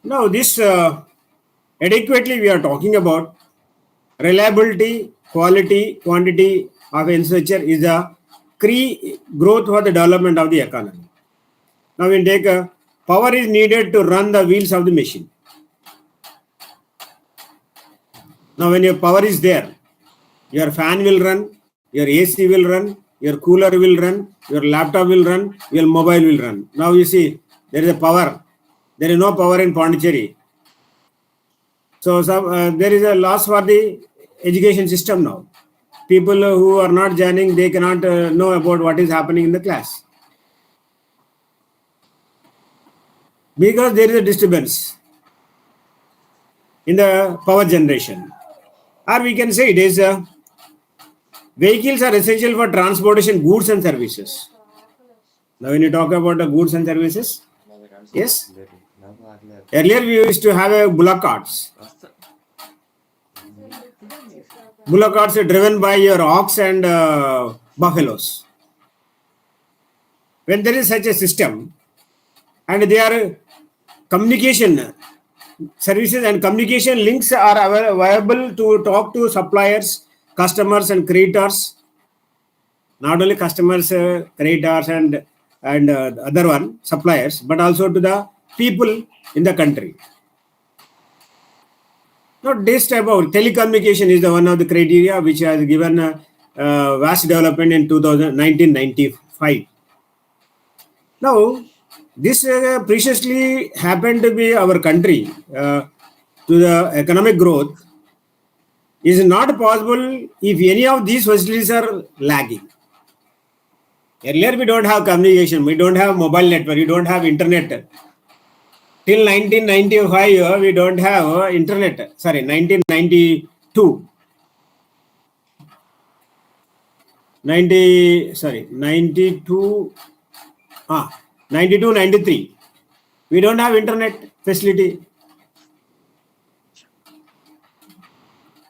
Now, this adequately we are talking about reliability, quality, quantity of infrastructure is a key growth for the development of the economy. Now, we take power is needed to run the wheels of the machine. Now, when your power is there, your fan will run, your AC will run, your cooler will run, your laptop will run, your mobile will run. Now, you see, there is a power. There is no power in Pondicherry. So, there is a loss for the education system now. People who are not joining, they cannot know about what is happening in the class. Because there is a disturbance in the power generation. Or we can say it is vehicles are essential for transportation goods and services. Now, when you talk about the goods and services, yes. Earlier we used to have a bullock carts. Bullock carts are driven by your ox and buffaloes. When there is such a system, and they are communication services and communication links are available to talk to suppliers, customers, and creditors. Not only customers, creditors, and other one suppliers, but also to the people in the country. Now, this type of telecommunication is the one of the criteria which has given vast development in 1995. Now, this preciously happened to be our country to the economic growth is not possible if any of these facilities are lagging. Earlier, we don't have communication, we don't have mobile network, we don't have internet. Till 1995, we don't have internet. Sorry, 1992. 92, 93. We don't have internet facility.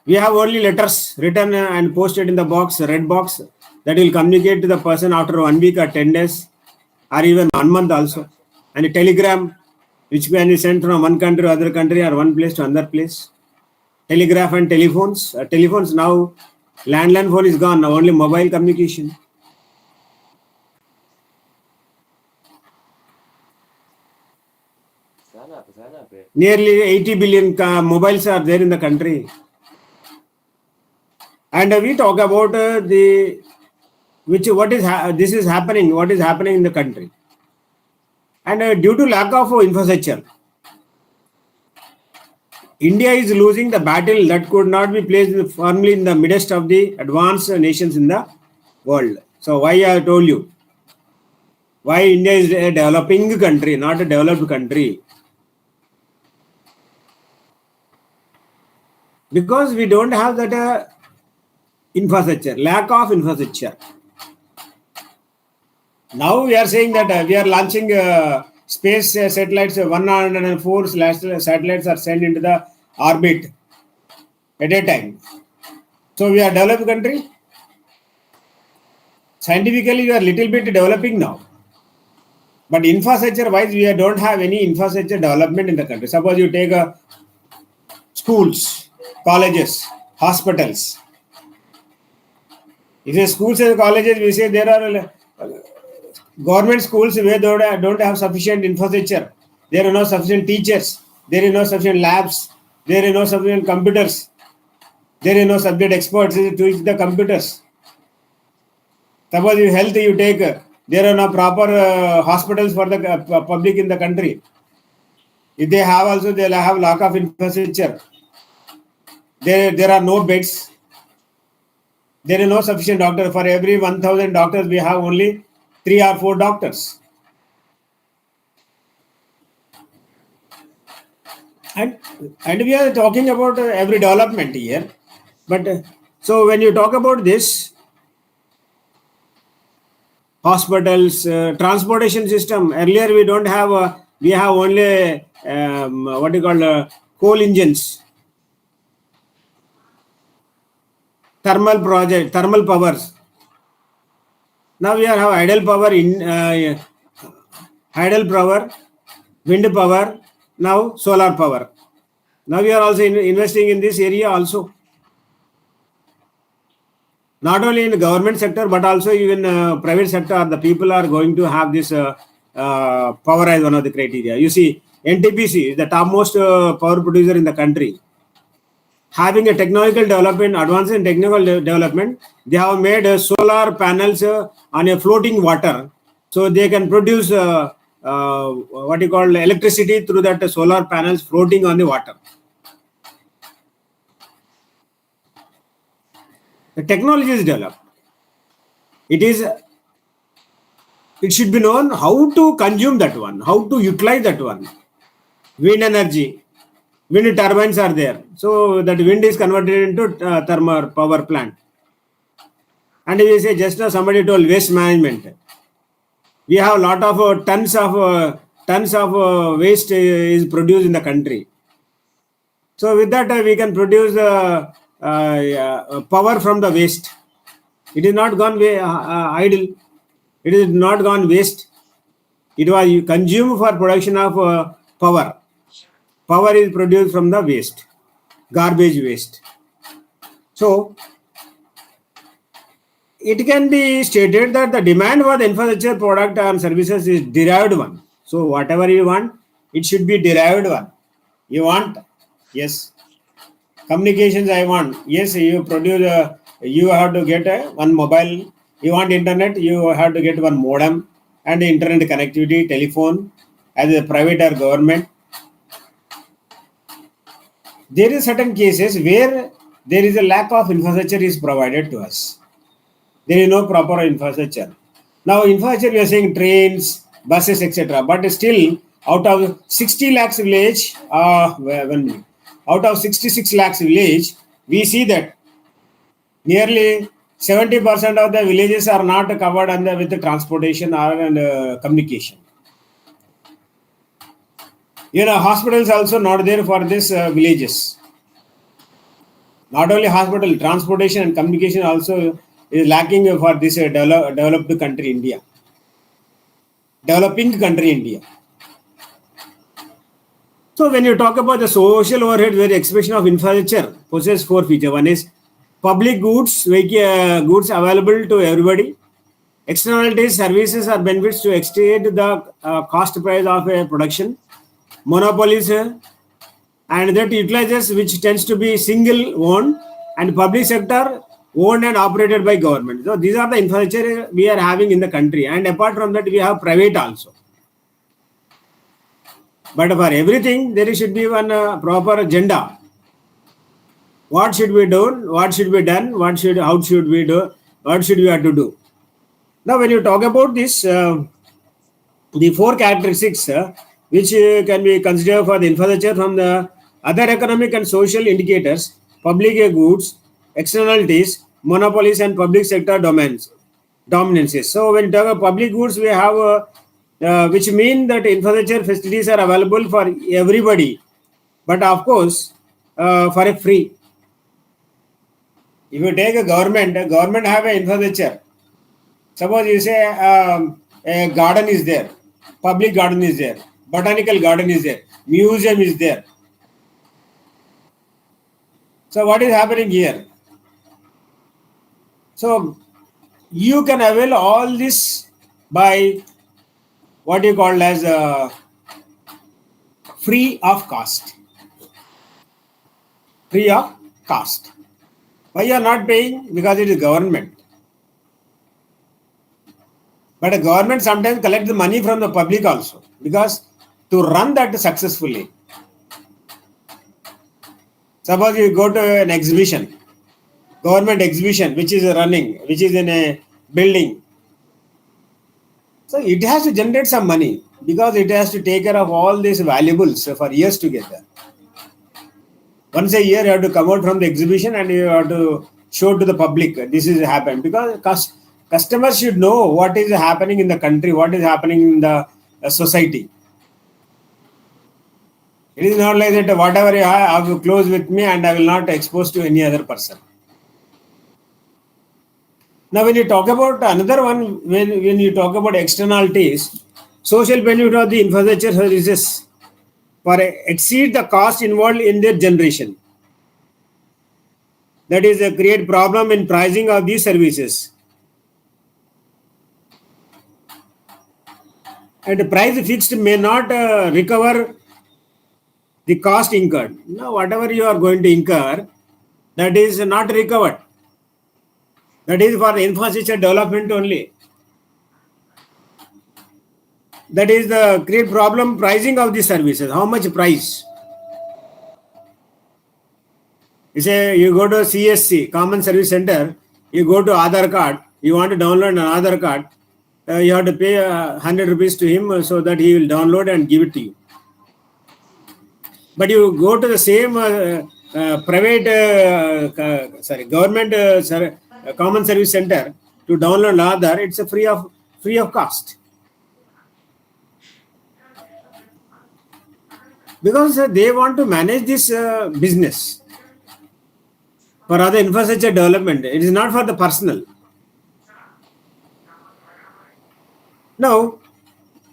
We have only letters written and posted in the box, red box, that will communicate to the person after 1 week or 10 days or even 1 month also. And a telegram which can be sent from one country to other country or one place to another place. Telegraph and telephones. Telephones now, landline phone is gone, now only mobile communication. Nearly 80 billion mobiles are there in the country. And we talk about what is happening in the country. And due to lack of infrastructure, India is losing the battle that could not be placed firmly in the midst of the advanced nations in the world. So why I told you, why India is a developing country, not a developed country. Because we don't have that infrastructure, lack of infrastructure. Now we are saying that we are launching space satellites, 104 satellites are sent into the orbit at a time. So we are a developed country. Scientifically, we are little bit developing now. But infrastructure wise, we don't have any infrastructure development in the country. Suppose you take schools, colleges, hospitals. If you schools and colleges, we say there are government schools where they don't have sufficient infrastructure. There are no sufficient teachers. There are no sufficient labs. There are no sufficient computers. There are no subject experts to teach the computers. Suppose you health, you take, there are no proper hospitals for the public in the country. If they have also, they'll have lack of infrastructure. There are no beds. There is no sufficient doctor. For every 1,000 doctors, we have only 3 or 4 doctors. And we are talking about every development here. But so when you talk about this, hospitals, transportation system, earlier we don't have, we have only coal engines, thermal powers. Now we have idle power, wind power. Now solar power. Now we are also investing in this area also. Not only in the government sector, but also even private sector, the people are going to have this power as one of the criteria. You see, NTPC is the topmost power producer in the country. Having a technological development, advance in technical development, they have made solar panels on a floating water, so they can produce what you call electricity through that solar panels floating on the water. The technology is developed. It should be known how to consume that one, how to utilize that one. Wind energy, wind turbines are there, so that wind is converted into thermal power plant. And if you say, just now somebody told waste management, we have a lot of tons of waste is produced in the country. So with that we can produce power from the waste. It is not gone idle. It is not gone waste. It was consumed for production of power. Power is produced from the waste, garbage waste. So it can be stated that the demand for the infrastructure product and services is derived one. So whatever you want, it should be derived one. You want, yes. Communications I want, yes. You produce, you have to get one mobile. You want internet, you have to get one modem and internet connectivity, telephone, as a private or government. There is certain cases where there is a lack of infrastructure is provided to us. There is no proper infrastructure. Now, infrastructure, we are saying trains, buses, etc. But still, out of 60 lakhs village, out of 66 lakhs village, we see that nearly 70% of the villages are not covered with the transportation or communication. Hospitals also not there for these villages. Not only hospital, transportation and communication also is lacking for this developed country India. Developing country India. So when you talk about the social overhead, where the expression of infrastructure possesses four features. One is public goods, goods available to everybody. Externalities, services or benefits to exceed the cost price of a production. Monopolies, and that utilizes which tends to be single owned, and public sector owned and operated by government. So these are the infrastructure we are having in the country, and apart from that we have private also. But for everything there should be one proper agenda. What should we do? What should be done? How should we do? What should we have to do? Now when you talk about this, the four characteristics which can be considered for the infrastructure from the other economic and social indicators, public goods, externalities, monopolies and public sector dominances. So when you talk about public goods, we have which mean that infrastructure facilities are available for everybody, but of course for a free. If you take a government have an infrastructure. Suppose you say a garden is there, public garden is there, botanical garden is there, museum is there. So what is happening here? So you can avail all this by what you call as free of cost. Free of cost. Why you are not paying? Because it is government. But a government sometimes collects the money from the public also, because to run that successfully. Suppose you go to an exhibition, government exhibition, which is running, which is in a building. So it has to generate some money, because it has to take care of all these valuables for years together. Once a year you have to come out from the exhibition and you have to show to the public this is happened, because customers should know what is happening in the country, what is happening in the society. It is not like that whatever you have, I will close with me and I will not expose to any other person. Now when you talk about another one, when you talk about externalities, social benefit of the infrastructure services. for exceed the cost involved in their generation. That is, create problem in pricing of these services. And the price fixed may not recover the cost incurred. Now, whatever you are going to incur, that is not recovered. That is for infrastructure development only. That is the create problem pricing of the services. How much price? You say you go to CSC, Common Service Center, you go to Aadhaar card, you want to download an Aadhaar card, you have to pay 100 rupees to him so that he will download and give it to you. But you go to the same government Common Service Center to download Aadhaar, it's a free of cost. Because they want to manage this business for other infrastructure development. It is not for the personal. Now,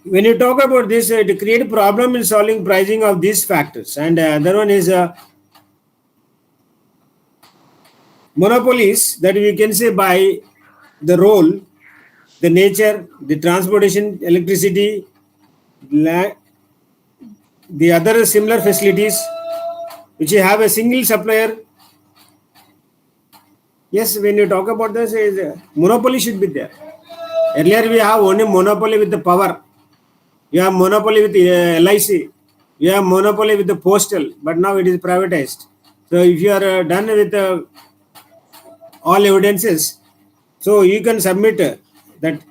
when you talk about this, it create a problem in solving pricing of these factors. And other one is monopolies that we can say by the role, the nature, the transportation, electricity, the other similar facilities which you have a single supplier. Yes, when you talk about this, monopoly should be there. Earlier we have only monopoly with the power. You have monopoly with LIC. You have monopoly with the postal. But now it is privatized. So if you are done with all evidences, so you can submit that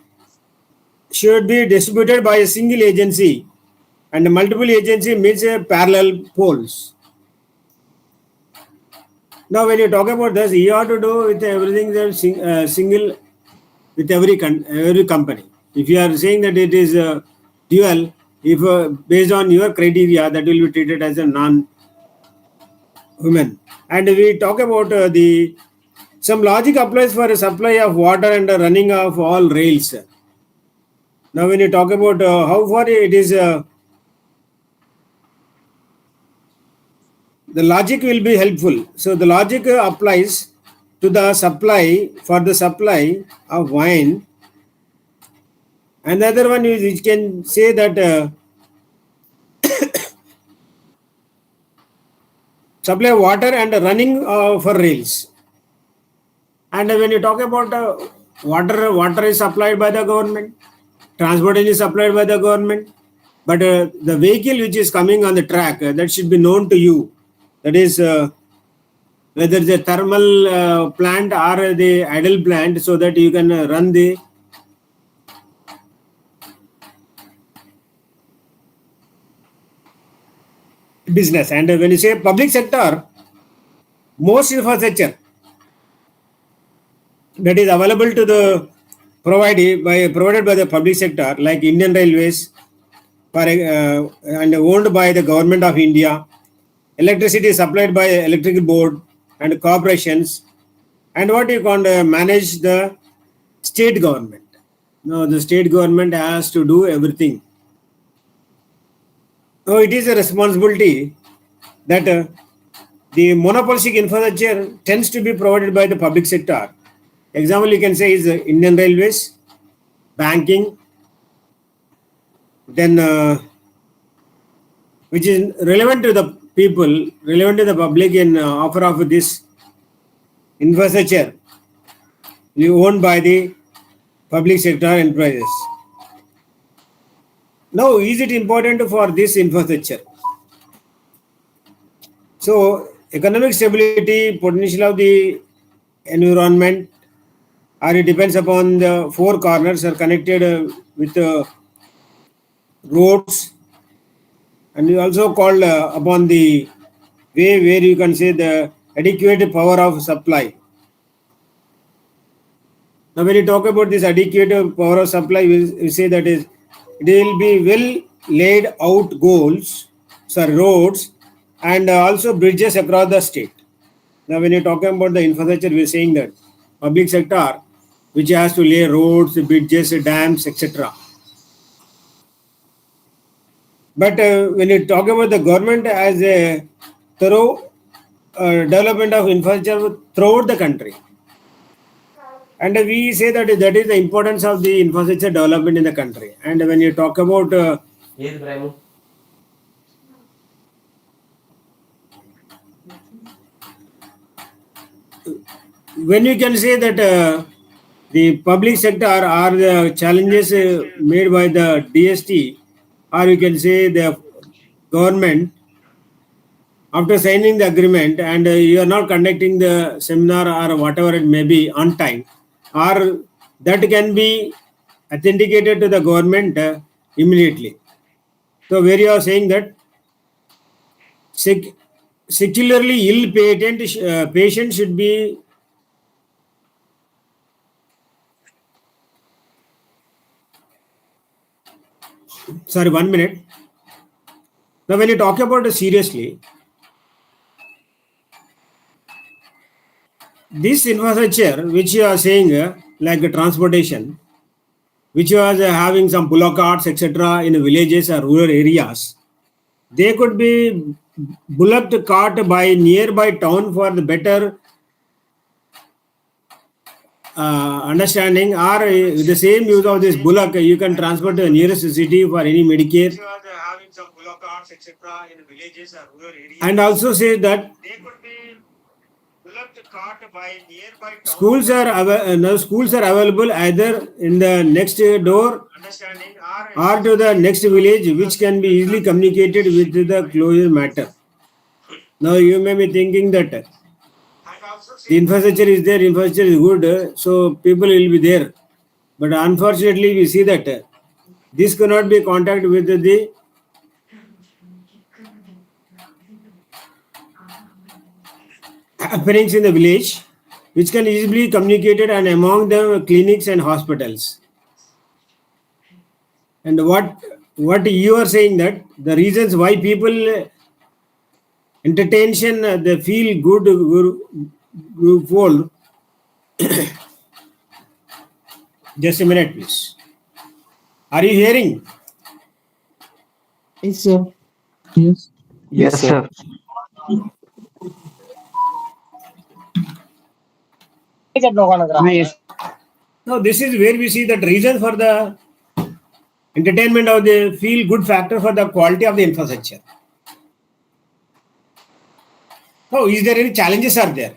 should be distributed by a single agency, and multiple agency means parallel poles. Now, when you talk about this, you have to do with everything single with every company. If you are saying that it is dual, if based on your criteria, that will be treated as a non-human. And we talk about some logic applies for a supply of water and the running of all rails. Now, when you talk about how far it is, the logic will be helpful. So, the logic applies to the supply of wine. Another one is which can say that supply of water and running for rails. And when you talk about water is supplied by the government, transportation is supplied by the government, but the vehicle which is coming on the track, that should be known to you. That is whether the thermal plant or the idle plant, so that you can run the business. And when you say public sector, most infrastructure that is available to the provided by the public sector, like Indian Railways, and owned by the government of India, electricity supplied by electrical board and corporations, and what you can manage the state government. Now, the state government has to do everything. So, it is a responsibility that the monopolistic infrastructure tends to be provided by the public sector. Example you can say is Indian Railways, banking, then which is relevant to the people, relevant to the public in offer of this infrastructure owned by the public sector enterprises. Now, is it important for this infrastructure? So, economic stability, potential of the environment, or it depends upon the four corners are connected with roads, and you also called upon the way where you can say the adequate power of supply. Now, when you talk about this adequate power of supply, we say that it will be well laid out roads, and also bridges across the state. Now, when you're talking about the infrastructure, we're saying that public sector, which has to lay roads, bridges, dams, etc. But when you talk about the government as a thorough development of infrastructure throughout the country, and we say that that is the importance of the infrastructure development in the country. And when you talk about when you can say that the public sector are the challenges made by the DST, or you can say the government after signing the agreement, and you are not conducting the seminar or whatever it may be on time, or that can be authenticated to the government immediately. So where you are saying that secularly ill patient should be sorry, 1 minute. Now when you talk about it seriously, this infrastructure which you are saying like transportation, which was having some bullock carts etc. in villages or rural areas, they could be bullocked cart by nearby town for the better understanding, or with the same use of this bullock you can transport to the nearest city for any Medicare. Having some bullock carts etc. in villages or rural areas, and also say that they could be schools are available either in the next door or to the next village, which can be easily communicated with the closure matter. Now you may be thinking that the infrastructure is there, infrastructure is good, so people will be there. But unfortunately, we see that this cannot be contacted with the appearance in the village, which can easily be communicated, and among them clinics and hospitals. And what you are saying that the reasons why people entertain they feel good full. Just a minute, please. Are you hearing? Yes, sir. Yes. Yes, sir. Yes. Now, this is where we see that reason for the entertainment of the feel good factor for the quality of the infrastructure. Now, is there any challenges are there?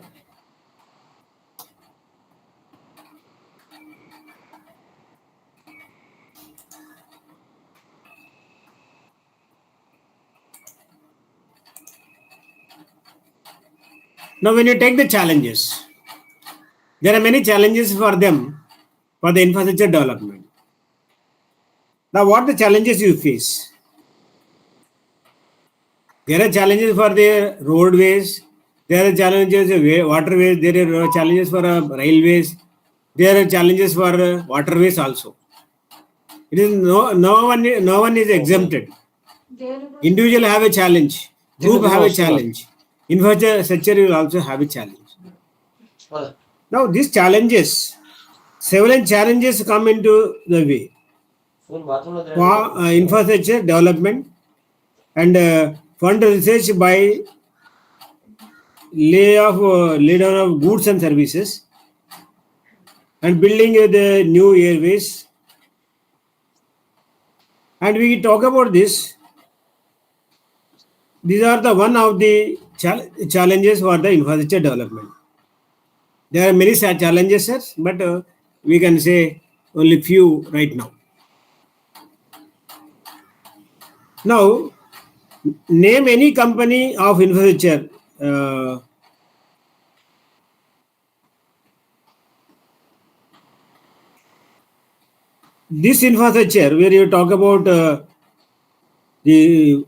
Now, when you take the challenges, there are many challenges for them for the infrastructure development. Now, what the challenges you face? There are challenges for the roadways, there are challenges for waterways, there are challenges for railways, there are challenges for waterways also. It is no one is exempted. Individual have a challenge, group have a challenge, infrastructure will also have a challenge. Now these challenges, several challenges come into the way. Infrastructure development and fund research by lay down of goods and services, and building the new airways. And we talk about this. These are the one of the challenges for the infrastructure development. There are many challenges, sir, but we can say only few right now. Now, name any company of infrastructure. This infrastructure, where you talk about the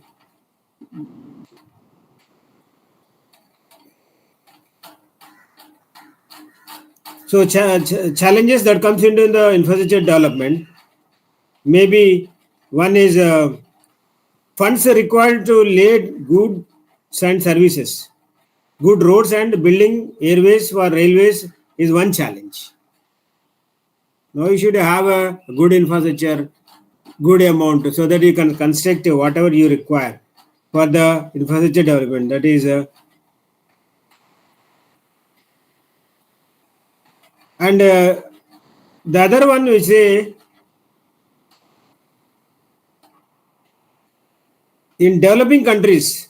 so challenges that comes into the infrastructure development, maybe one is funds required to lay goods and services. Good roads and building airways for railways is one challenge. Now you should have a good infrastructure good amount so that you can construct whatever you require for the infrastructure development. That is, and the other one we say in developing countries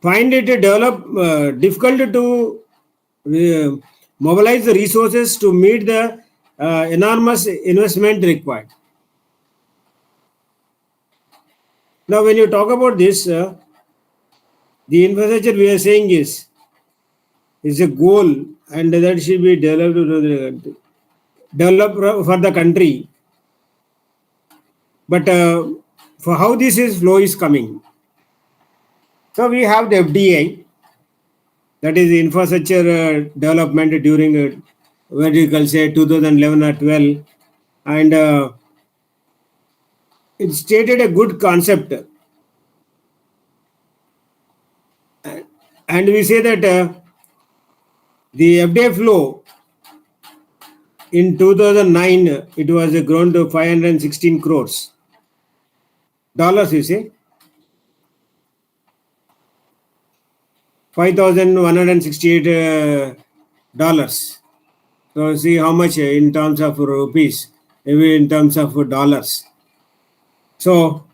find it difficult to mobilize the resources to meet the enormous investment required. Now, when you talk about this, the infrastructure we are saying is a goal, and that should be developed for the country. But for how this is flow is coming, so we have the FDI, that is the infrastructure development during what you can say 2011 or 12, and it stated a good concept, and we say that the FDI flow in 2009 it was grown to 516 crores dollars. You say 5,168 dollars. So see how much in terms of rupees, maybe in terms of dollars. So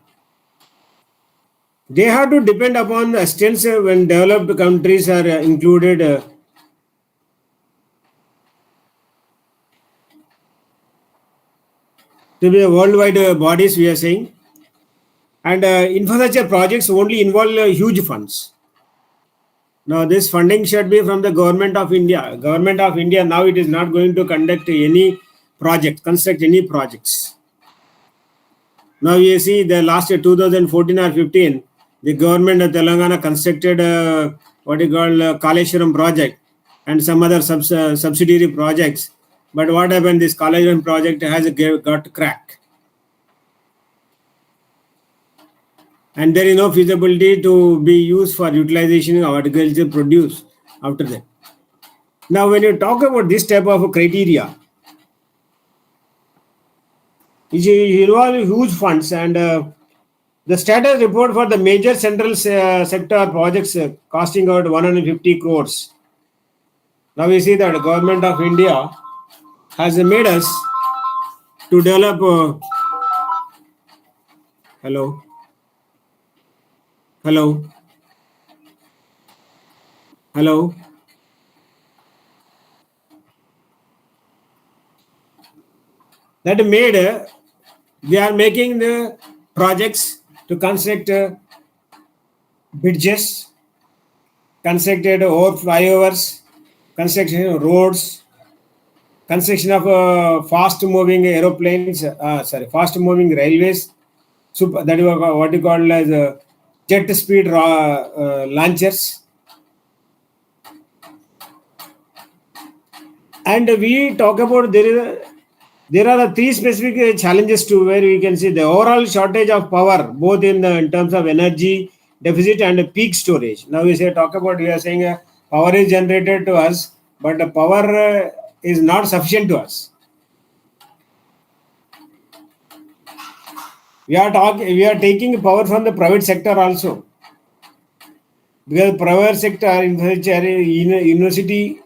they have to depend upon the assistance when developed countries are included. To be a worldwide bodies, we are saying, and infrastructure projects only involve huge funds. Now, this funding should be from the government of India. Government of India now it is not going to conduct any project, construct any projects. Now you see the last year 2014 or 15, the government of Telangana constructed what you call Kaleshwaram project and some other subsidiary projects. But what happened? This Kaleshwaram project has got cracked, and there is no feasibility to be used for utilization of agriculture produce after that. Now, when you talk about this type of criteria, it involves huge funds, and the status report for the major central sector projects costing out 150 crores. Now we see that the government of India has made us to develop. Hello. Hello. Hello. That made we are making the projects to construct bridges, constructed over flyovers, construction of roads, construction of fast moving aeroplanes, fast moving railways, that is what you call as jet speed launchers. And we talk about there are three specific challenges to where we can see the overall shortage of power, both in terms of energy deficit and peak storage. Now we talk about, we are saying power is generated to us, but the power is not sufficient to us. We are taking power from the private sector also, because private sector, infrastructure, university,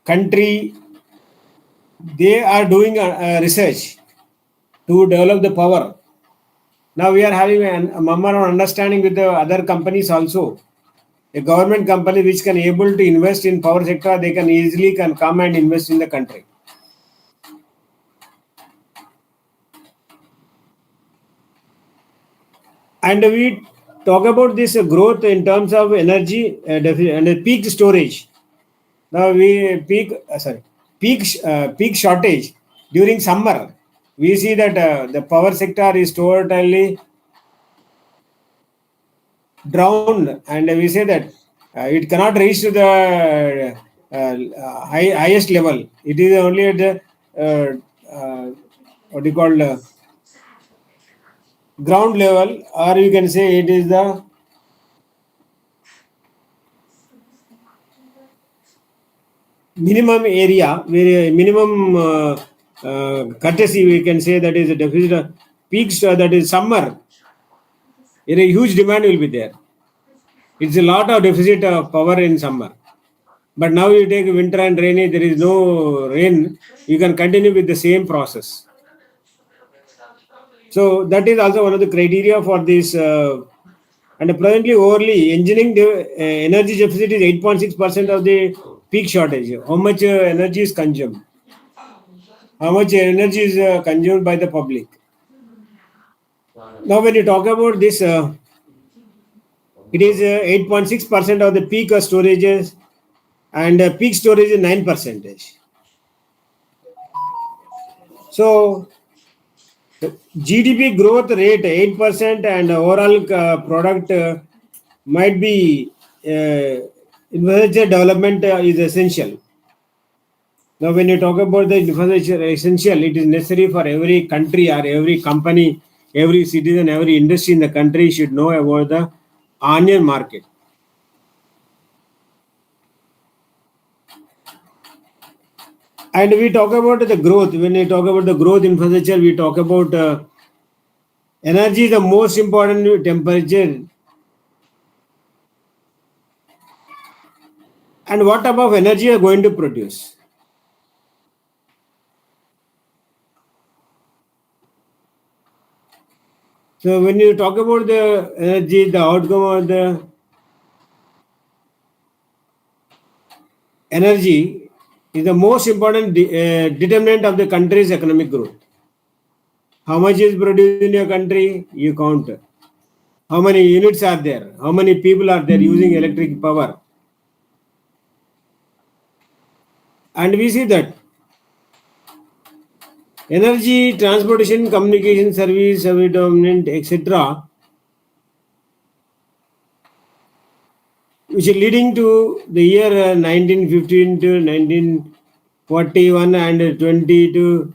country, they are doing research to develop the power. Now we are having a memorandum of understanding with the other companies also. A government company which can able to invest in power sector, they can easily come and invest in the country. And we talk about this growth in terms of energy and peak storage. Now we peak shortage during summer. We see that the power sector is totally drowned, and we say that it cannot reach to the highest level. It is only at the what you call ground level, or you can say it is the minimum area, where minimum courtesy, we can say that is a deficit of peaks, that is summer. A huge demand will be there. It's a lot of deficit of power in summer. But now you take winter and rainy, there is no rain, you can continue with the same process. So that is also one of the criteria for this. And presently, overly engineering energy deficit is 8.6% of the peak shortage. How much energy is consumed? How much energy is consumed by the public? Now, when you talk about this, it is 8.6% of the peak storages, and peak storage is 9%. So, GDP growth rate 8% and overall product might be infrastructure development is essential. Now, when you talk about the infrastructure essential, it is necessary for every country or every company, every citizen, every industry in the country should know about the onion market. And we talk about the growth. When we talk about the growth infrastructure, we talk about energy is the most important temperature. And what type of energy are going to produce? So when you talk about the energy, the outcome of the energy is the most important determinant of the country's economic growth. How much is produced in your country? You count. How many units are there? How many people are there using electric power? And we see that energy, transportation, communication, service, dominant, etc., which is leading to the year 1915 to 1941 and 20 to.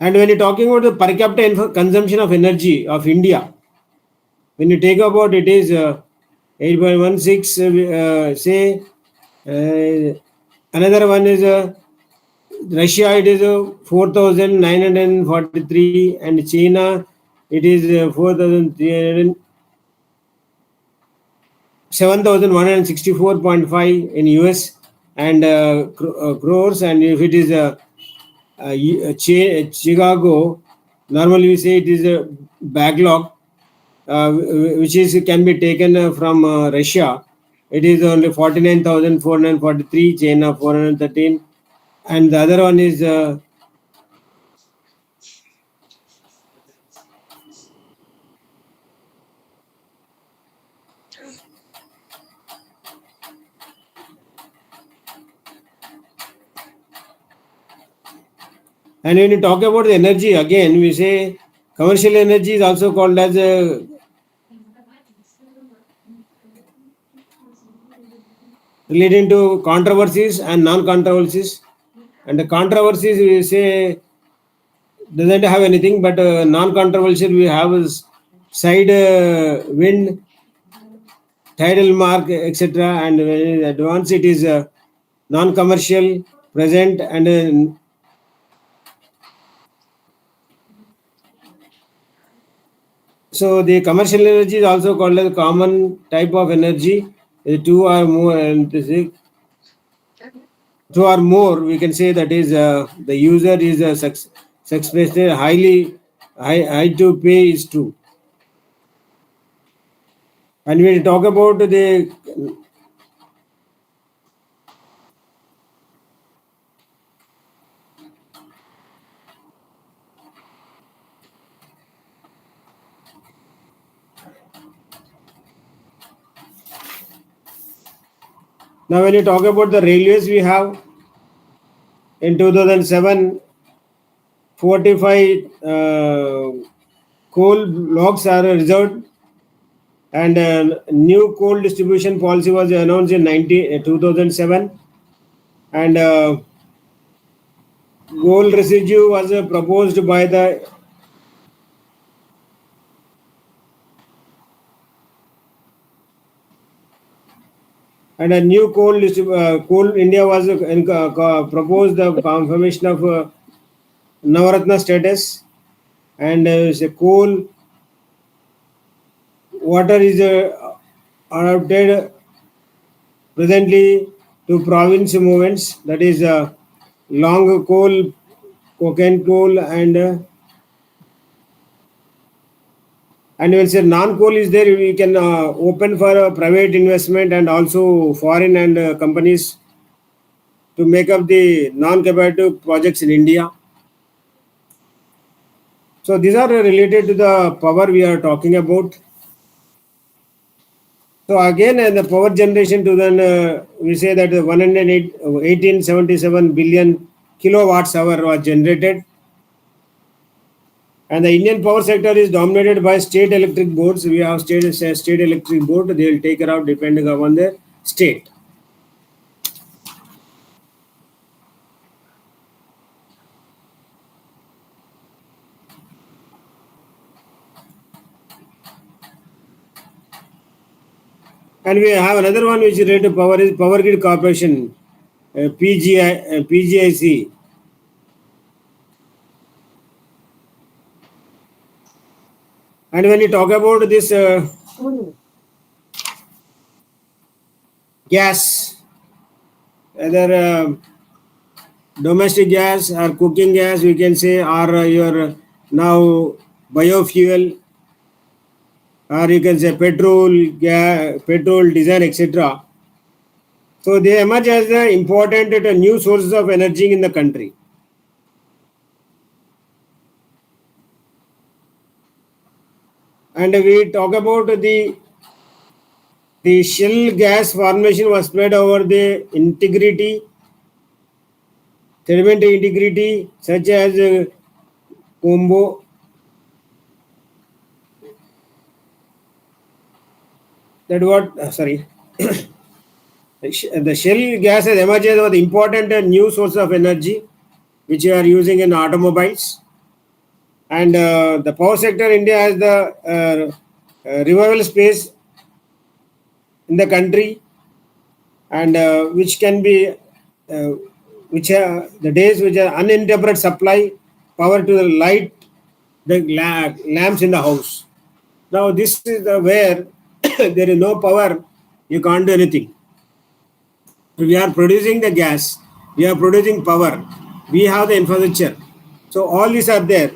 And when you're talking about the per capita consumption of energy of India, when you take about it is 8.16, say another one is Russia, it is 4,943, and China, it is 4,300. 7,164.5 in US, and crores. And if it is Chicago, normally we say it is a backlog, which is can be taken from Russia. It is only 49,443, China 413, and the other one is and when you talk about the energy, again we say commercial energy is also called as relating to controversies and non-controversies. And the controversies we say doesn't have anything, but non-controversial we have is side wind, tidal mark, etc. And when it is advanced, it is non-commercial, present, and so the commercial energy is also called as common type of energy. Two or more, and two or more, we can say that is the user is success highly high to pay is true. And when we talk about the now when you talk about the railways, we have in 2007 45 coal blocks are reserved, and new coal distribution policy was announced in 2007, and coal residue was proposed by the And a new coal India was proposed the confirmation of Navaratna status, and say coal water is adopted presently to province movements, that is long coal, cocaine coal, and when say non-coal is there, we can open for private investment and also foreign and companies to make up the non-competitive projects in India. So these are related to the power we are talking about. So again, the power generation to then we say that 1877 billion kilowatts hour was generated, and the Indian power sector is dominated by state electric boards. We have state electric board. They will take care of depending upon the state. And we have another one which is related to power is Power Grid Corporation, PGIC. And when you talk about this gas, either domestic gas or cooking gas, we can say, or your now biofuel, or you can say petrol, gas, petrol, diesel, etc. So they emerge as the important new sources of energy in the country. And we talk about the shale gas formation was spread over the integrity, sedimentary integrity, such as Combo, that what sorry the shale gas has emerged as the important new source of energy which you are using in automobiles. And the power sector India has the revival space in the country, and which can be which the days which are uninterrupted supply power to the light the lamps in the house. Now this is the where there is no power, you can't do anything. We are producing the gas, we are producing power, we have the infrastructure. So all these are there.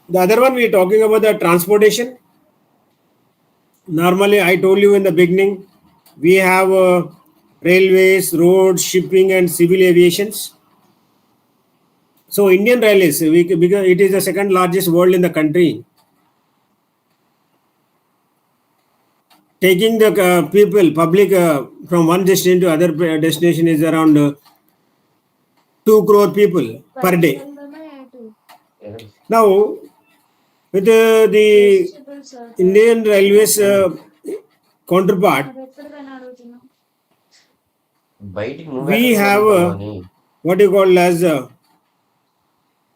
The other one we are talking about the transportation. Normally, I told you in the beginning, we have railways, roads, shipping, and civil aviations. So Indian Railways, because it is the second largest world in the country, taking the public from one destination to other destination is around 2 crore people per day. Now, with the Indian Railways counterpart, we have what you call as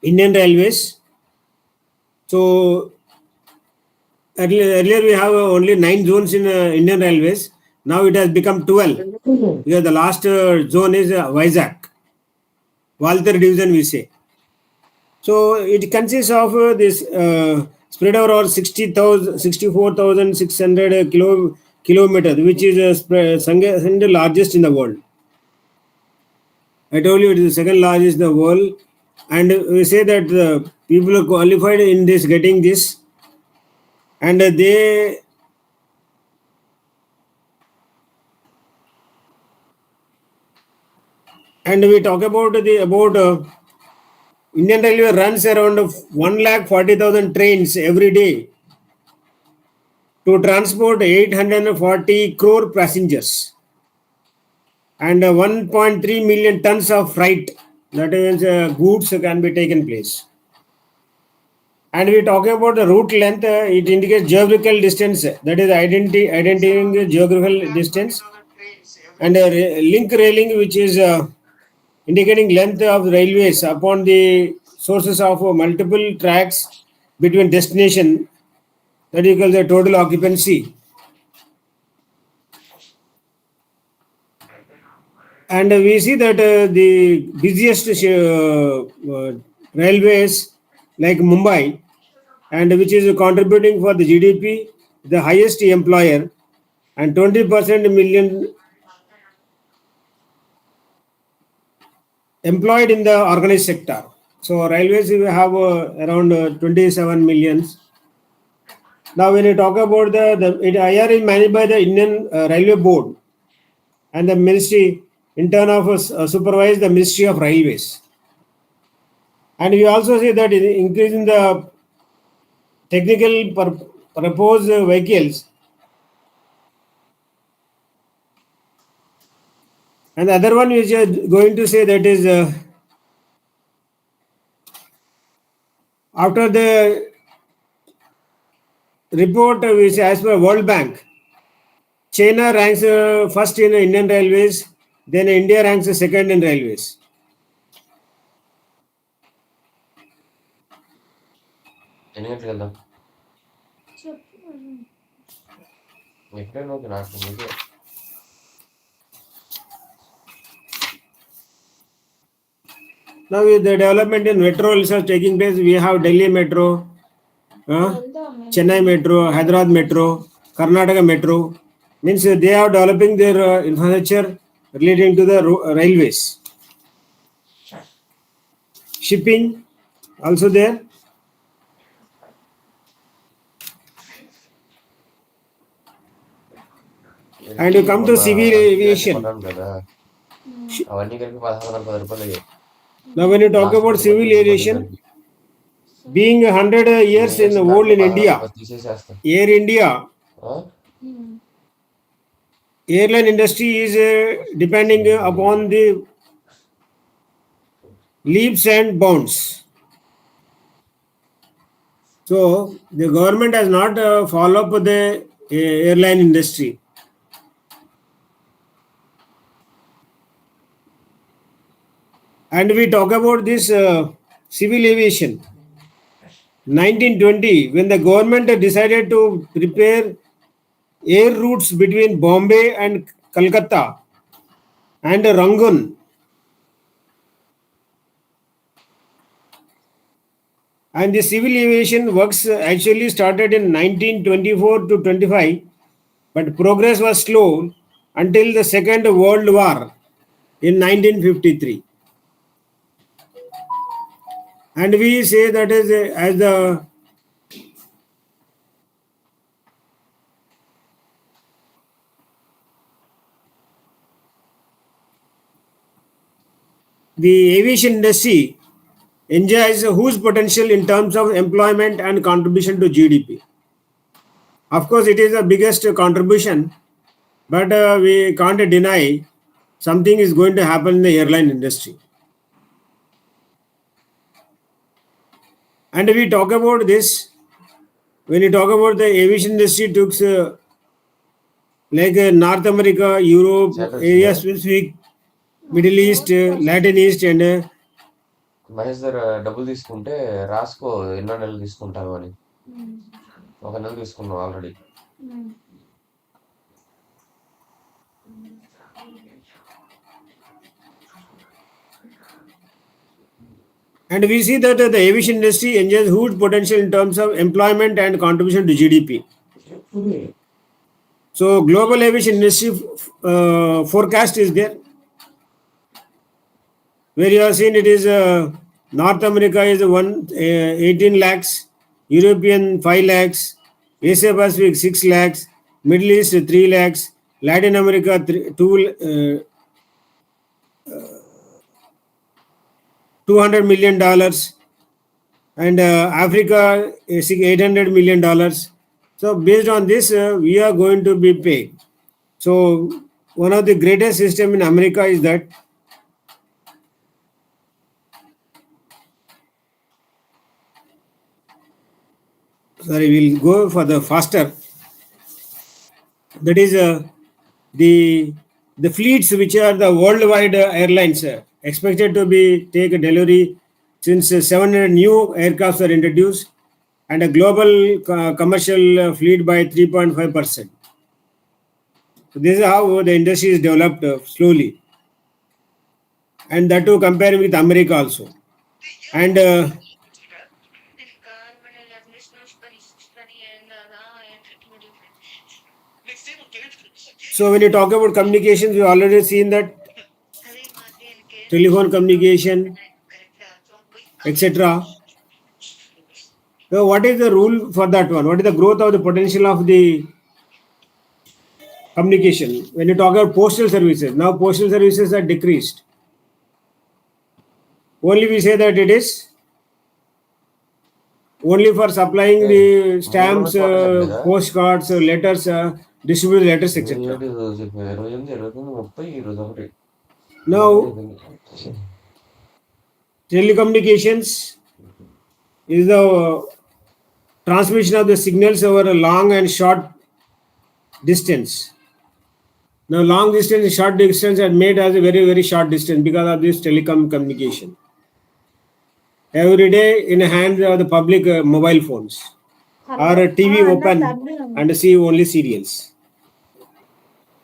Indian Railways. So earlier we have only 9 zones in Indian Railways. Now it has become 12. Because the last zone is Vizag, Walter division we say. So it consists of this spread over 64,600 kilometers, which is second largest in the world. I told you it is the second largest in the world, and we say that the people are qualified in this, getting this, and they and we talk about Indian Railway runs around 1,40,000 trains every day to transport 840 crore passengers and 1.3 million tons of freight, that is goods can be taken place. And we talk about the route length, it indicates geographical distance, that is identifying geographical distance, and link railing, which is indicating length of railways upon the sources of multiple tracks between destination, that equals the total occupancy. And we see that the busiest railways like Mumbai, and which is contributing for the GDP, the highest employer, and 20% million employed in the organized sector. So railways we have around 27 millions. Now when you talk about IR is managed by the Indian Railway Board, and the ministry in turn of supervise the Ministry of Railways. And we also see that in increasing the technical proposed vehicles. And the other one which is going to say that is after the report which as per World Bank, China ranks first in Indian railways, then India ranks second in railways. ఎన్ని గంటలకు వెళ్దాం ఎప్పుడైనా okay నాకు మీకే Now with the development in metro research taking place, we have Delhi Metro, Chennai Metro, Hyderabad Metro, Karnataka Metro. Means they are developing their infrastructure relating to the railways. Shipping also there. And you come to civil aviation. కదా అవన్నీ కలిపి 16,000 రూపాయలు అయ్యాయి. Now when you talk about civil aviation, being 100 years in old in India, Air India, airline industry is depending upon the leaps and bounds. So the government has not followed up the airline industry. And we talk about this civil aviation. 1920, when the government decided to prepare air routes between Bombay and Calcutta and Rangoon. And the civil aviation works actually started in 1924 to 25, but progress was slow until the Second World War in 1953. And we say that is as the aviation industry enjoys a huge potential in terms of employment and contribution to GDP. Of course, it is the biggest contribution, but we can't deny something is going to happen in the airline industry. And we talk about this, when you talk about the aviation industry, took like North America, Europe, area specific, Middle East, Latin East, and Mahesh దగ్గర డబ్బులు తీసుకుంటే రాసుకో ఎన్నో నెలలు తీసుకుంటావు అని. 1 నెల తీసుకున్నావు already. And we see that the aviation industry enjoys huge potential in terms of employment and contribution to GDP. So global aviation industry forecast is there, where you have seen it is North America is 18 lakhs, European 5 lakhs, Asia Pacific 6 lakhs, Middle East 3 lakhs, Latin America 200 million dollars, and Africa is $800 million. So based on this, we are going to be paid. So one of the greatest system in America is that we'll go for the faster. That is the fleets which are the worldwide airlines expected to be take a delivery since 700 new aircrafts are introduced, and a global commercial fleet by 3.5%. So this is how the industry is developed slowly. and that too comparing with America also. And so when you talk about communications, we already seen that telephone communication, etc. So what is the rule for that one? What is the growth of the potential of the communication? When you talk about postal services, now postal services are decreased. Only we say that it is only for supplying the stamps, postcards, letters, distribute letters, etc. Now, telecommunications is the transmission of the signals over a long and short distance. Now, long distance and short distance are made as a very, very short distance because of this telecom communication. Every day in the hands of the public mobile phones or a TV open and see only serials.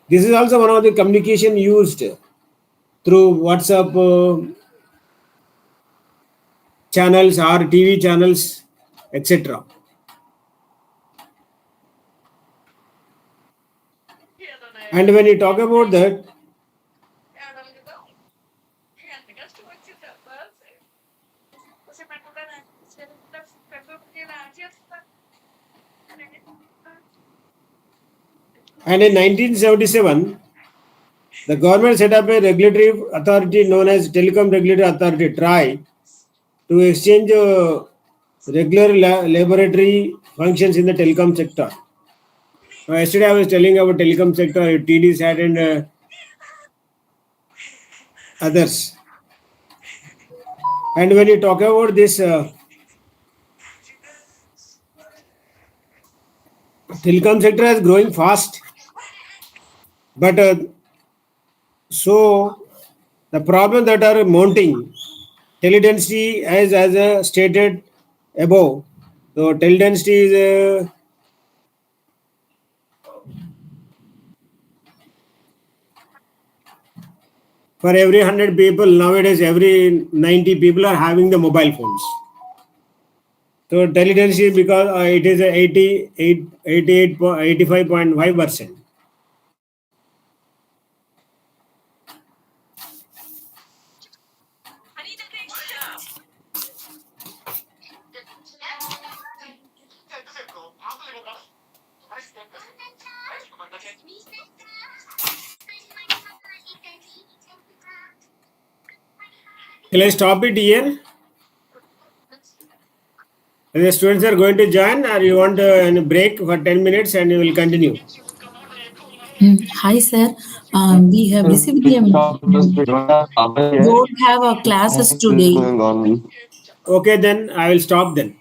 This is also one of the communication used through WhatsApp channels or TV channels, etc. And when you talk about that, and in 1977, the government set up a regulatory authority known as Telecom Regulatory Authority (TRAI) to exchange regular laboratory functions in the telecom sector. Yesterday I was telling about telecom sector, TD, SAT, and others. And when you talk about this telecom sector is growing fast, but so the problem that are mounting teledensity as stated above. So teledensity is for every 100 people nowadays, every 90 people are having the mobile phones. So teledensity because it is 85.5%. Can I stop it here? The students are going to join, or you want a break for 10 minutes and you will continue? Hi, sir. We have received don't have our classes today. Okay, then I will stop then.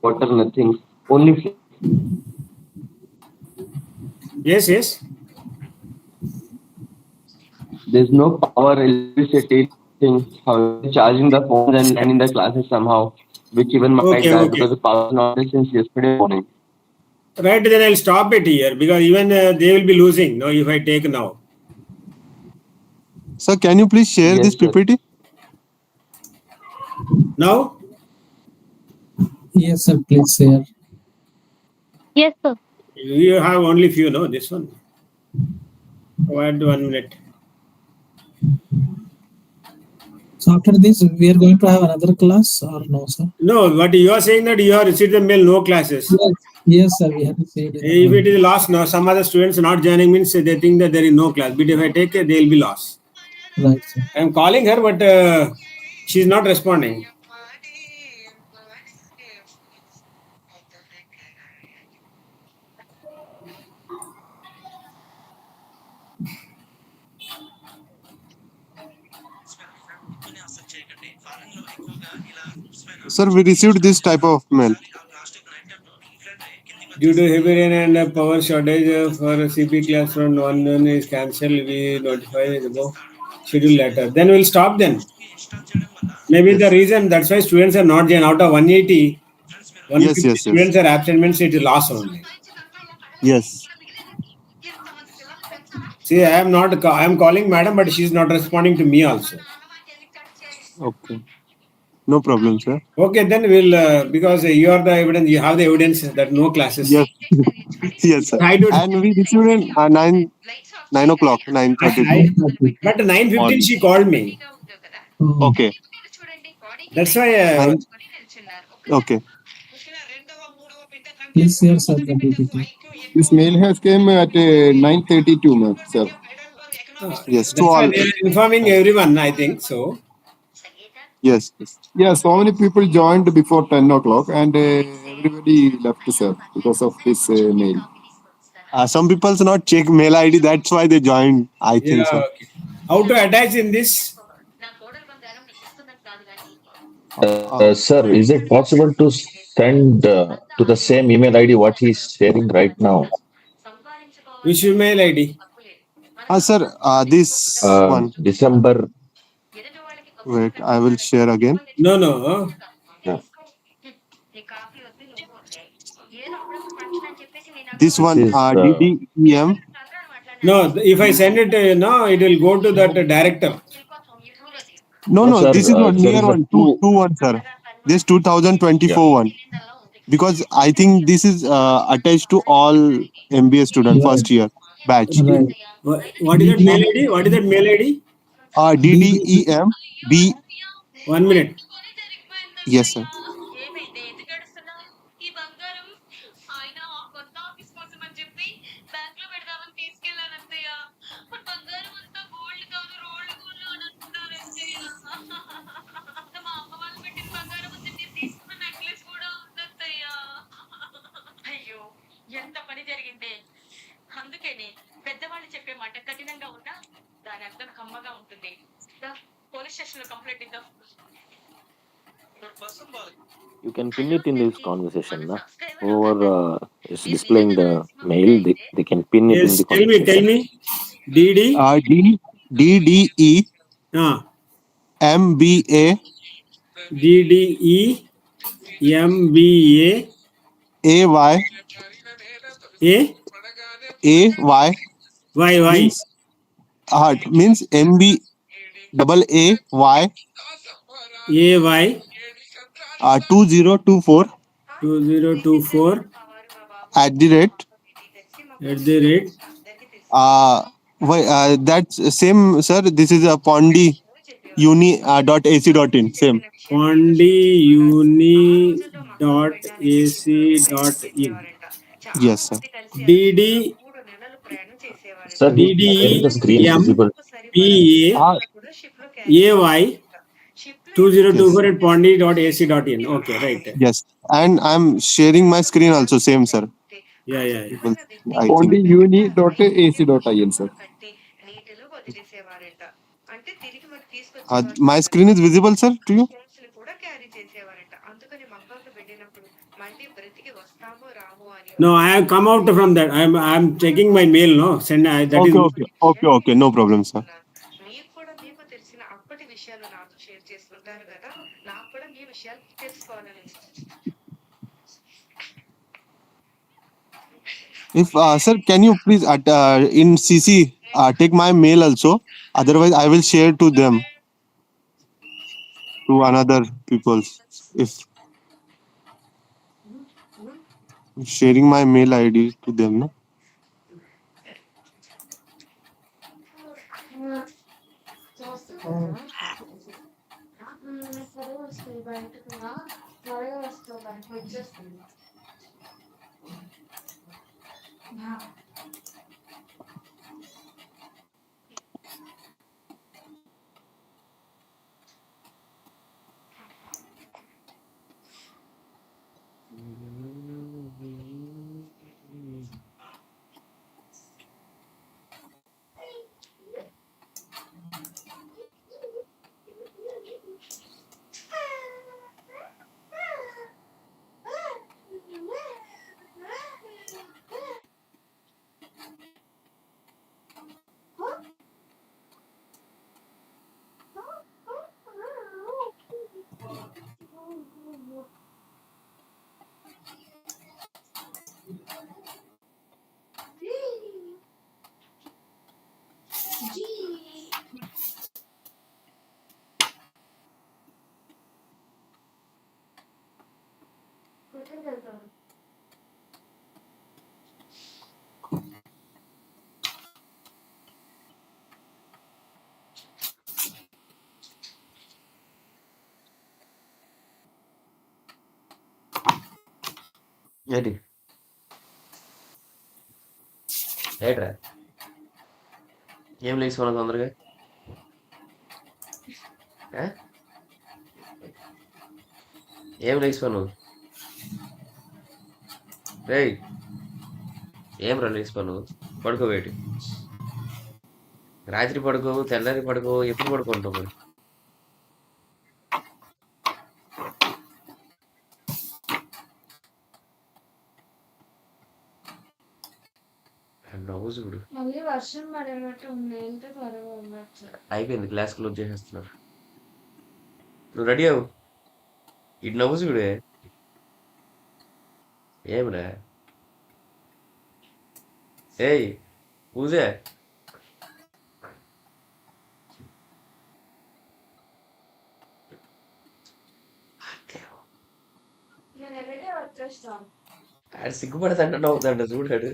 Water, nothing. Only. Yes, yes. There's no power, electricity, things. How charging the phones and in the classes somehow, which even might die because the power is not there since yesterday morning. Right, then I'll stop it here because even they will be losing. No, if I take now. Sir, can you please share this PPT? Now? Yes, sir. Please share. Yes, sir. You have only few, no? This one. Wait 1 minute. So after this, we are going to have another class or no, sir? No, but you are saying that you have received the mail, no classes. Yes, sir. We have received it. If it is lost, no, some other students not joining means they think that there is no class. But if I take it, they will be lost. Right, sir. I am calling her, but she is not responding. Sir, we received this type of mail. Due to heavy rain and power shortage for CP class from 1 is cancelled, we notify the schedule later. Then we'll stop then. Maybe the reason that's why students are not joining. Out of 180, 150 students are absent means it is lost only. Yes. See, I am not. I am calling madam, but she is not responding to me also. Okay. No problem, sir. Okay, then we'll because you are the evidence. You have the evidence that no classes. Yes. Yes, sir. I do. And we received in 9 o'clock, 9:32. But 9:15 On. she called me. Oh, Okay. That's why. Nine. Okay. please share sir the PPT. This mail has came at 9:32, ma'am, sir. Yes. To That's why all. they are informing everyone. I think so. Yes. Yes. Yeah, so many people joined before 10 o'clock and everybody left, sir, because of this mail. Some people's not check mail ID. That's why they joined. I Yeah. think so. Okay. How to attach in this? Sir, is it possible to send to the same email ID what he's sharing right now? Which email ID? Sir. This one. December. Wait. I will share again. No, no. Yeah. This one. This is DDEM. No. If I send it now, it will go to that director. No, No, no. sir. This is one There near is a one. two. Two one, sir. This 2024 one. Because I think this is attached to all MBA student Right, first year batch. right. What is that mail ID? What is that mail ID? DDEM B. 1 minute. Yes, sir. You can pin it in this conversation. Na? Whoever is displaying the mail, they can pin it in Yes. the Tell conversation. me. DD. DDE MBA DDE MBA AY AY YY means MB double AY AY 2024 2024 @ that's same, sir. This is a Pondi uni .ac.in same. pondiuni.ac.in. Yes, sir. DD Sir, he's sharing the screen visible. DDMPA AY Yes, 2024 at pondi.ac.in. Okay, right. yes. And I'm sharing my screen also same, sir. Yeah. I think Onlyuni.ac.in, sir. my screen is visible, sir, to you. No, I have come out from that. I'm checking my mail. No, send that is Okay. No problem, sir. If sir, can you please in CC take my mail also? Otherwise, I will share to them, to another people. If sharing my mail ID to them, no? ఏంటి ఏట్రా ఏం లేచి మనం తొందరగా ఏం లేచిపోను రేయ్ ఏం రా లేచిపోను పడుకోబెట్టి రాత్రి పడుకో తెల్లారి పడుకో ఎప్పుడు పడుకుంటావు మరి నవ్వు చూడు మళ్ళీ వర్షం పడేటట్టు ఉంది వెళ్తే త్వరగా ఉండొచ్చు అయిపోయింది క్లాస్ క్లోజ్ చేసేస్తున్నారు నువ్వు రెడీ అవు ఇటు నవ్వు చూడే ఏమిరా ఏయ్ పూజే నేను ఎలాగే వచ్చేస్తాను ఆడు సిగ్గుపడతాంట నవ్వుతాంట చూడాడు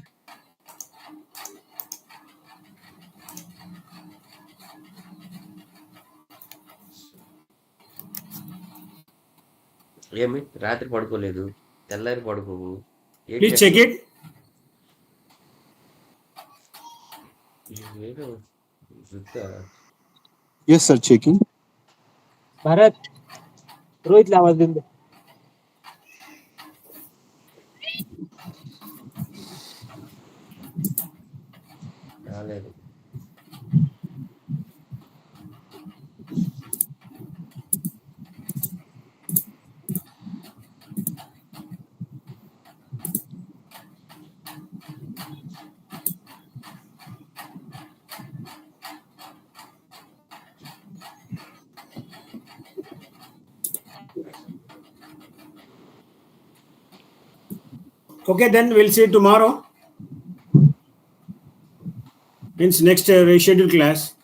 ఏమి రాత్రి పడుకోలేదు తెల్లారి పడుకోవు Please check it. Yes, sir. Checking. Bharat Rohit లావద్దు రాలేదు Okay, then we'll see tomorrow. Means next rescheduled class.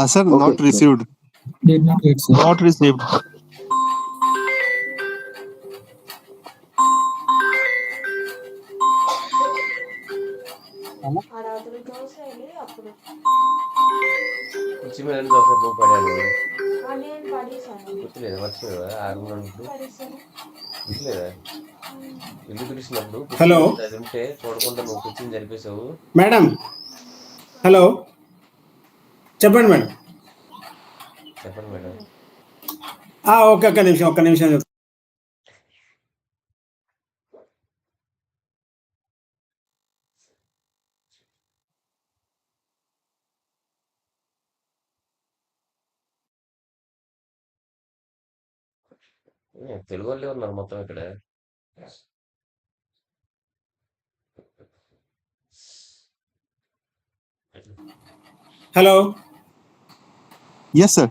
Sir, Okay, not sir. received. Did not get, sir. Not received. ఆ రాత్రి దోశ వెళ్ళి అప్పుడు కుర్చీ మీద ఒకసారి నువ్వు పడాను నేను పడేసాను గుర్తులేదా మర్చిపోయావా ఆరు పడేసాను గుర్తులేదా ఇల్లు పిలిచినప్పుడు Hello. అది ఉంటే చూడకుండా నువ్వు కుర్చీని జరిపేశావు Madam. Hello. చెప్పండి మేడం చెప్పండి మేడం ఒక్క నిమిషం తెలుగు వాళ్ళే ఉన్నారు మొత్తం ఇక్కడ Hello. Yes, sir.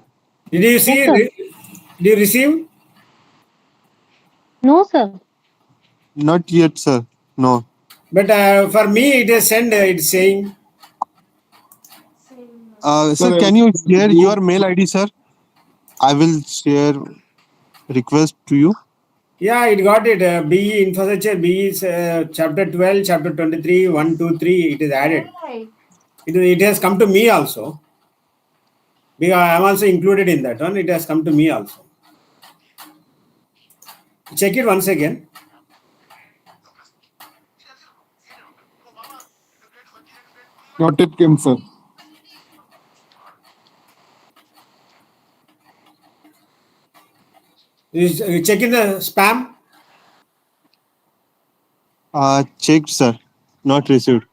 Did you see? Yes, sir. Did you receive? No, sir. Not yet, sir. No. But for me it is send. It's saying. Sir, Sir, can you share your mail ID, sir? I will share request to you. Yeah, it got it. BE infrastructure, BE chapter 12, chapter 23, 1, 2, 3. It is added. It has come to me also. Because I am also included in that one. It has come to me also. Check it once again. not it came, sir. You check in the spam. Checked, sir. Not received.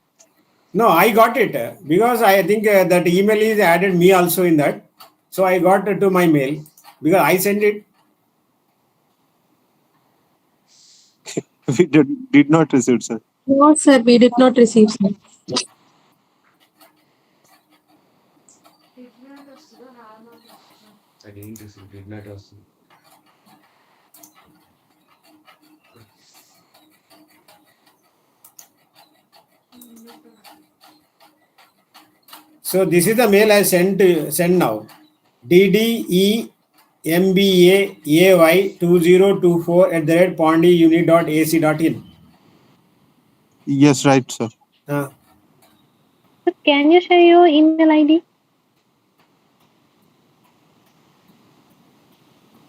No, I got it because I think that email is added me also in that. So I got to my mail because I sent it. We did not receive, sir. No, sir, we did not receive, sir. అదేంటి did not వస్తుంది So this is the mail I send now. DDE MBA AY 2024@pondyuni.ac.in. Yes, right, sir. Sir, can you share your email ID?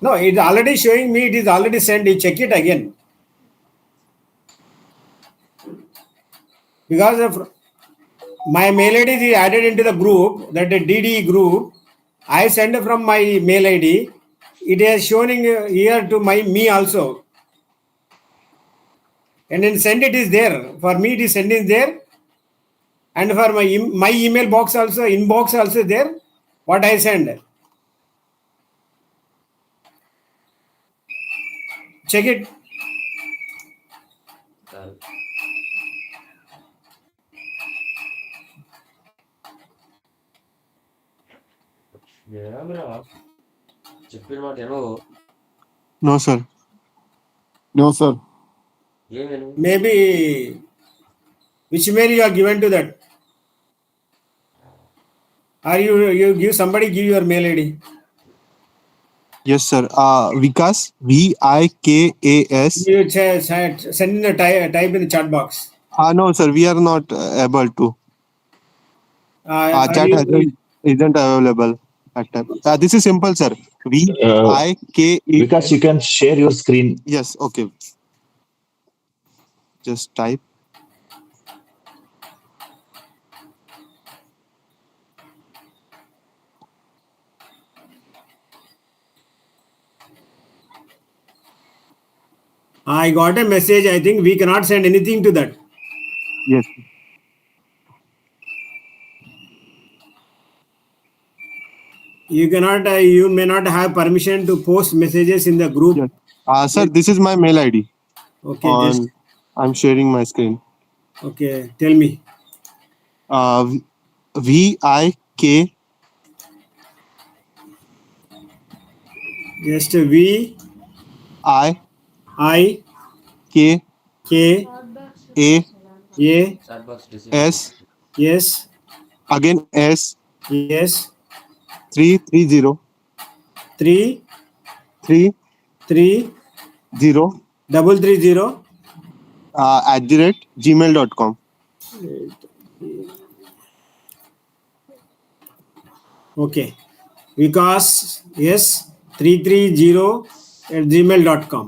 No, it's already showing me. It is already sent. You check it again. Because of my mail ID is added into the group, that the DDE group. I send from my mail ID. It is showing here to me also. And then send it is there. For me, it is sending there. And for my email box also, inbox also there. What I send. Check it. చెప్పిన మాట ఏమో No, sir. No, sir. ఏమేను Maybe which mail you are given to that? Or you give somebody give your mail ID? Yes, sir. Vikas, VIKAS. You send in the type in the chat box. No, sir. We are not able to. Chat isn't available at time. This is simple, sir. VIKAS. Because you can share your screen. Yes. Okay. Just type. I got a message. I think we cannot send anything to that. Yes. You cannot. You may not have permission to post messages in the group. Yes. Sir, this is my mail ID. Okay. I'm sharing my screen. Okay. Tell me. VIK. Just I K A S Yes. again S Yes. 330 330 @gmail.com. Okay. Vikas yes 330 @gmail.com.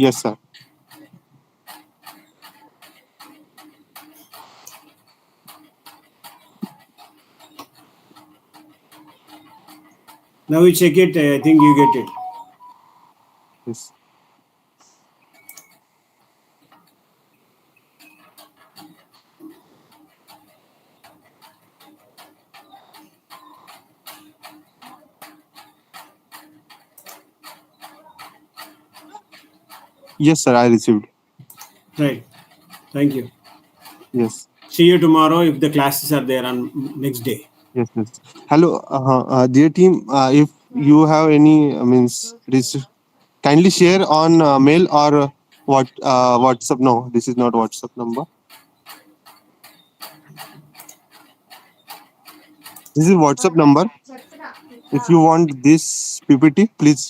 Yes, sir. Now you check it. I think you get it. Yes. Yes, sir. I received. Right. Thank you. Yes. See you tomorrow if the classes are there on next day. Yes. Hello, dear team. If you have any, kindly share on mail or WhatsApp. No, this is not WhatsApp number. This is WhatsApp number. If you want this PPT, please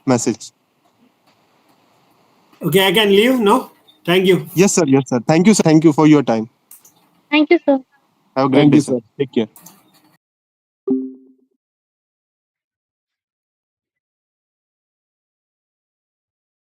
message. Okay, I can leave. No, thank you. Yes, sir. Thank you, sir. Thank you for your time. Thank you, sir. Have a great day, sir. Take care.